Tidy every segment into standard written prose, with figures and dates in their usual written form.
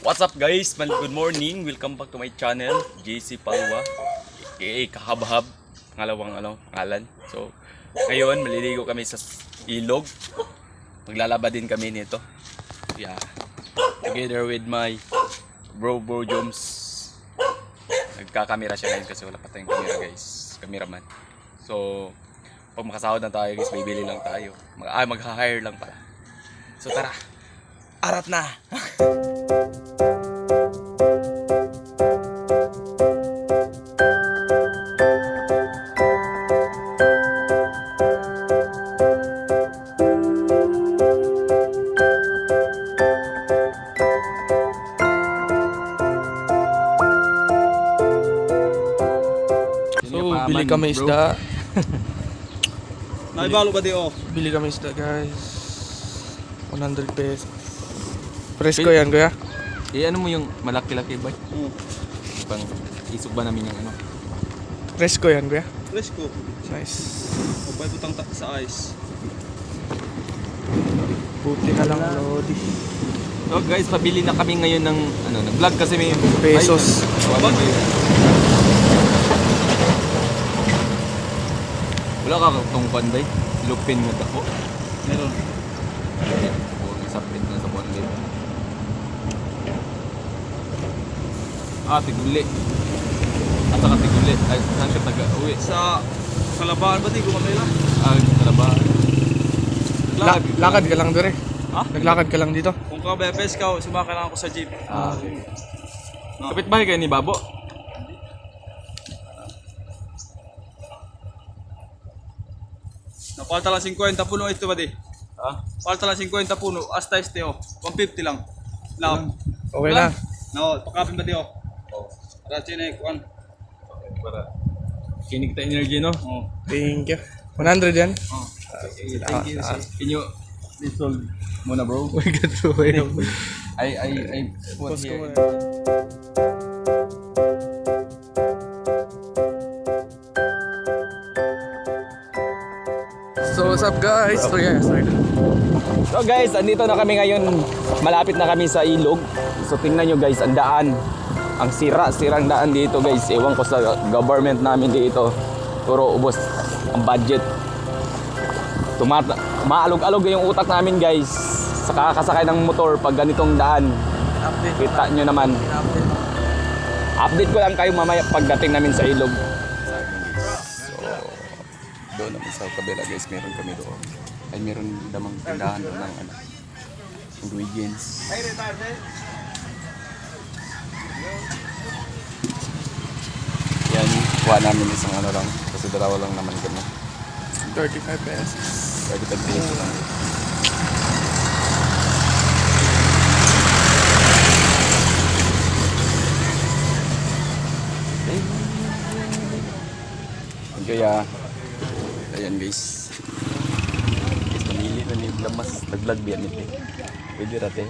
What's up guys? Good morning. Welcome back to my channel, JC Palwa, aka Kahabhab, pangalawang pangalan. So, ngayon maliligo kami sa ilog. Maglalaba din kami nito. Yeah. Together with my bro Joms. Nagkakamera siya ngayon kasi wala pa tayong camera guys. Cameraman. So, pag makasahod na tayo guys, bibili lang tayo. Mag-hire lang pala. So tara. Arap na. So, bili kami isda. Naibalo ba di oh? Bili kami isda, guys. 100 pesos. Presko yan, kuya. Ano mo yung malaki-laki ba? Pang isog ba namin yung Presko yan, kuya. Fresco. Nice. Upay butang sa ice. Buti na lang, Lodi. So guys, pabili na kami ngayon ng nag-vlog kasi may Pesos. Wala ka tong panday. Lupin mo dako. Meron. Isapit na sa panday. Tiguli. At saka tiguli. Ay, saan siya taga-uwi? Sa Kalabaan ba di gumamela? Kalabaan. Lakad ka lang dire. Ha? Naglakad ka lang dito. Kung ka bebes ka, sumakay lang ako sa jeep. Kapit bahay kayo ni Babo? Napalta lang 50 puno ito ba di? Ha? Palta lang 50 puno, hasta este oh. 150 lang. Lang. Okay na. No, pakapin ba di oh? Oh. Para chine kuan. Para kinig ta energy, no? Oh. Thank you. 100 yan. Oh. Thank you. Can you please hold muna, bro? We got to wait. I put Post ko here. muna. So, what's up, guys? Sorry. So guys, andito na kami ngayon. Malapit na kami sa ilog. So tingnan nyo guys, ang daan. Ang sirang daan dito guys. Ewan ko sa government namin dito. Puro ubos ang budget. Maalog-alog yung utak namin guys. Sa kakasakay ng motor pag ganitong daan. Kita nyo naman. Update ko lang kayo mamaya pagdating namin sa ilog. So, doon naman sa kabila guys, meron kami doon. Ay meron damang tindahan doon ng ingredients. Yan, kuha namin isang lang. Kasi dalawa lang naman kami. 35 pesos. 35 pesos lang. Kaya, ayan guys. Guys, pamili na ni Lamas. Nag-vlog biyan ito. Pwede rate.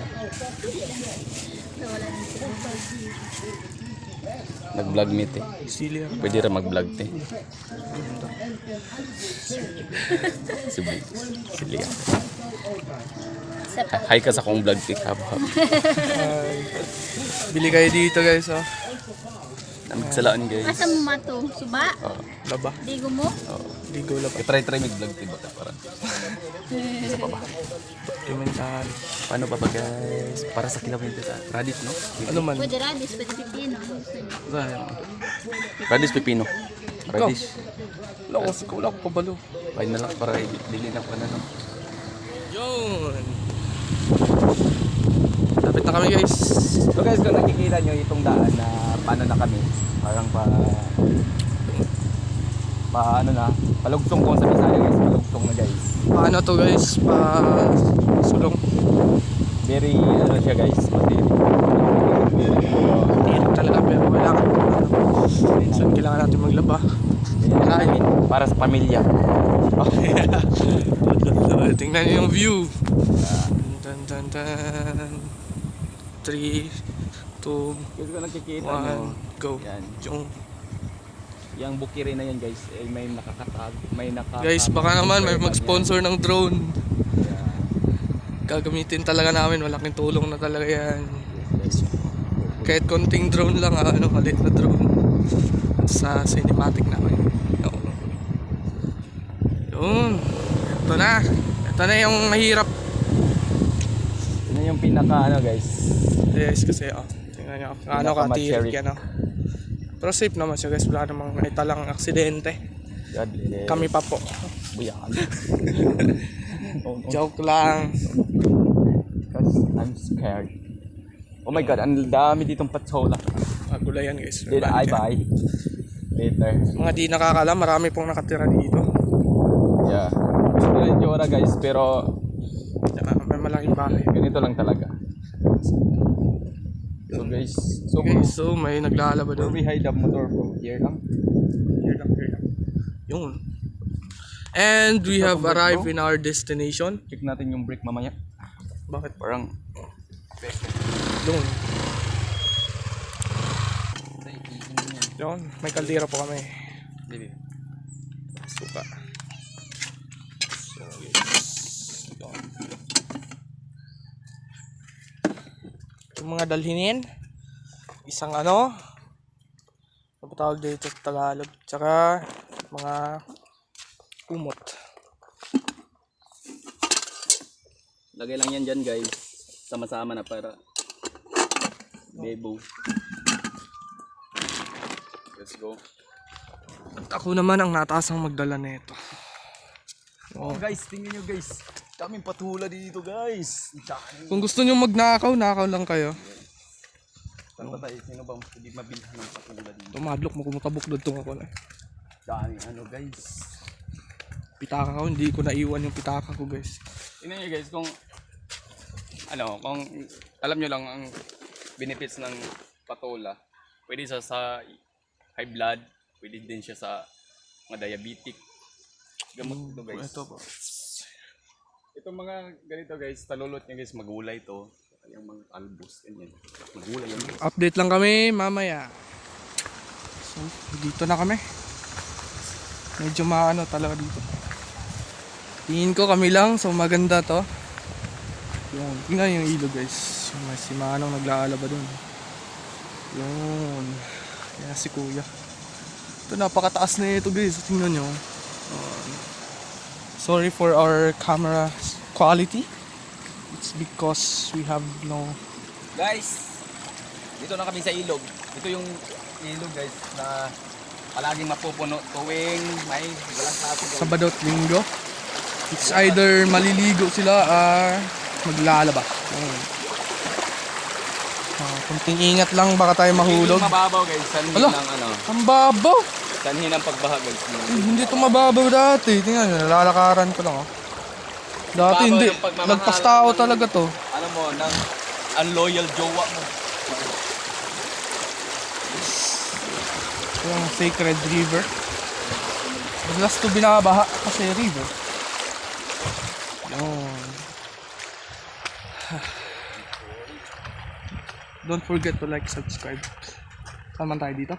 Nag-vlog meet eh. Sili ako. Pwede ra mag-vlog te. Sili. Hi ka sa kong vlog te. Bili kayo dito, guys, oh. Nagsalaan guys. Asa mo mato? Suba? Laba. Digo mo? Ligo laba. Try mag-vlog te baka para. Isa pa ba? Documentary. Paano pa ba guys? Para sa kilawin sa Radis no? Ano man? Pwede radis, pwede pipino. Radis pipino. Radis. Wala ko kabalo. Bayan na lang para dili na pa na no. Yun. Lapit na kami, guys. So guys, kung nakikita nyo itong daan na paano na kami, parang palugtong ko sa Bisaya guys, palugtong na guys. Paano to, guys? Sulong. Very siya guys, matindi. Tirik talaga, pero kailangan. Minsan kailangan natin maglaba. Para sa pamilya. Tingnan niyo yung view. Tan. 3, 2, Guys, kung nakikita 1, go. Yan. Yung bukiri na yan guys, may nakakatag, guys, baka naman may mag-sponsor ng drone. Gagamitin talaga namin, malaking tulong na talaga yan. Yes. Kahit konting drone lang, maliit na drone sa cinematic namin. Yun. Ito na. Ito na yung mahirap. Yun yung pinaka guys. Yes, kasi tingnan nyo. Katirik yan Pero safe naman siya guys. Wala namang naitalang aksidente. Godly. Kami pa po. Buyan. Joke lang. Because I'm scared. Oh my god, ang dami ditong patsola. Magulayan guys. Did I buy? Later. Mga di nakakalam, marami pong nakatira dito. Yeah. Gusto ko yung Jora guys, pero May malaking bahay. ganito lang talaga. So guys, Okay, so may naglalaba where doon. we hide the motor bro? Here lang. Here lang. Yun. And we have Bro. arrived in our destination. Check natin yung brake mamaya. Bakit? Parang Doon. Yun. May kaldera po kami. Suka. So, yes. Yun. Yung mga dalhinin. Isang ano ba tawag dito sa Tagalog? Tsaka mga kumot. lagay lang yan dyan guys. Sama-sama na para bebo. Let's go. At ako naman ang natasang magdala nito. Oh guys, tingnan nyo guys. Daming patula dito guys. Kung gusto nyo magnakaw, nakaw lang kayo. Saan ba tayo? Sino ba hindi mabilhan ng patula dito? Tumadlok mo kumutabok doon ako na. Daming ano guys. Pitaka ko, hindi ko naiwan yung pitaka ko guys. Tingnan nyo guys kung kung alam nyo lang ang benefits ng patola. Pwede siya sa high blood, pwede din siya sa mga diabetic. Gamot ito guys. Ito po. Itong mga ganito guys, talulot nyo guys, magulay to. Yung mga albus, ganyan. Magulay yan guys. Update lang kami mamaya. So, dito na kami. Medyo maano talaga dito. Tingin ko kami lang, so maganda to. Yun, tingnan yung ilog guys. May si Manong nag-aalaba dun. Yun. Yan si Kuya. Ito napakataas na ito guys. Tingnan nyo. Sorry for our camera quality. It's because we have no... Guys, dito na kami sa ilog. Ito yung ilog guys na palaging mapupuno tuwing may walang klase guys. Sabado at Linggo. It's either maliligo sila or maglalaba. Kunting ingat lang baka tayo mahulog. Hindi mababaw guys, sanhin Ala! ng Ang babaw! sanhin ng pagbaha guys. Hindi ito mababaw dati. Tingnan nyo, nalalakaran ko lang Dati Babaw hindi. yung pagmamahal Nagpastao ng- talaga to. Ano mo, ng unloyal jowa mo. Yung Sacred River. Madalas to binabaha kasi river. Yun. Don't forget to like, subscribe. Saan man tayo dito?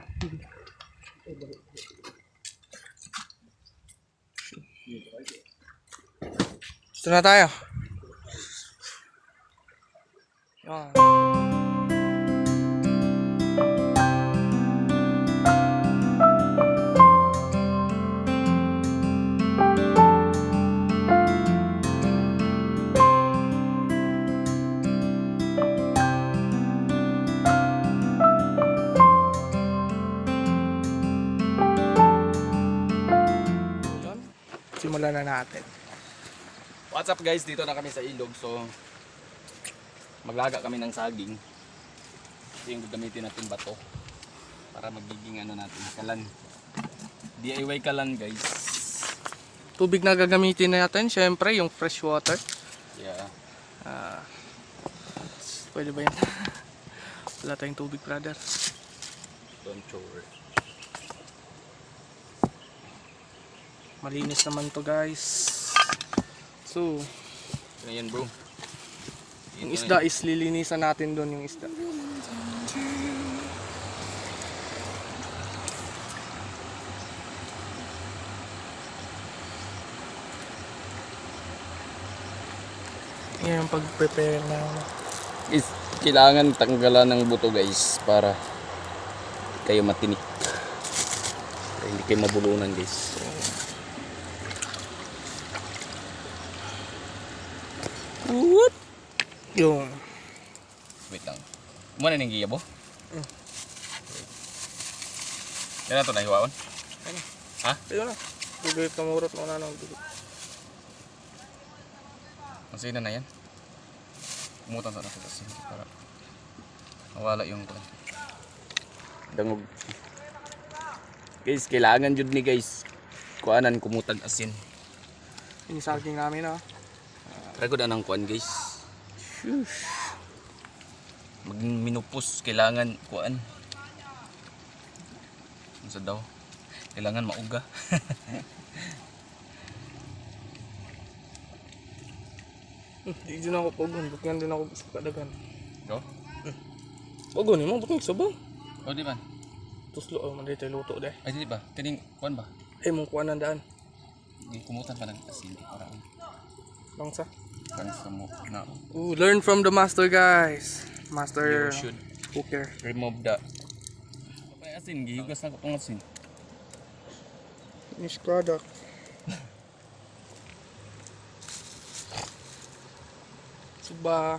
Dito na tayo. Yan. Simulan na natin. What's up guys, dito na kami sa ilog. So, maglaga kami ng saging. Ito yung gagamitin natin bato. Para magiging natin, kalan. DIY kalan guys. Tubig na gagamitin natin, syempre yung fresh water. Yeah. Pwede ba yan? Wala tayong tubig, brother. Don't worry. Malinis naman to guys. So, Ano yan bro? yung isda is lilinisan natin doon yung isda. Yan yung pag-prepare na Is kailangan tanggalan ng buto guys para kayo matinik. Para hindi kayo mabulunan guys. What? Yung. Wait lang. Muna nang giyabo? Yan na ito na hiwaon? Ha? Ayun na. Bibigit na murot mo na nang bibigit. Masina na yan. Umutan sa natin kasi para mawala yung dangog. Guys, kailangan jud ni guys kuanan kumutag asin. Inisaging namin ah. Ragod anang kuan guys. Maging minupos kailangan kuan. Ano sa daw? Kailangan mauga. Di din ako pogon. Bukyan din ako sa kadagan. Go? Pogon mo. Bukyan sabang. O di ba? Tuslo. Oh, manday tayo luto deh. Ay di ba? Kining kuan ba? Ay mong kuha ng daan. Kumutan pa ng asin para Bangsa. kan sa mo na Ooh, learn from the master guys. Master you should cooker. remove the asin, gihugas na ko tong asin. Finished product. Suba.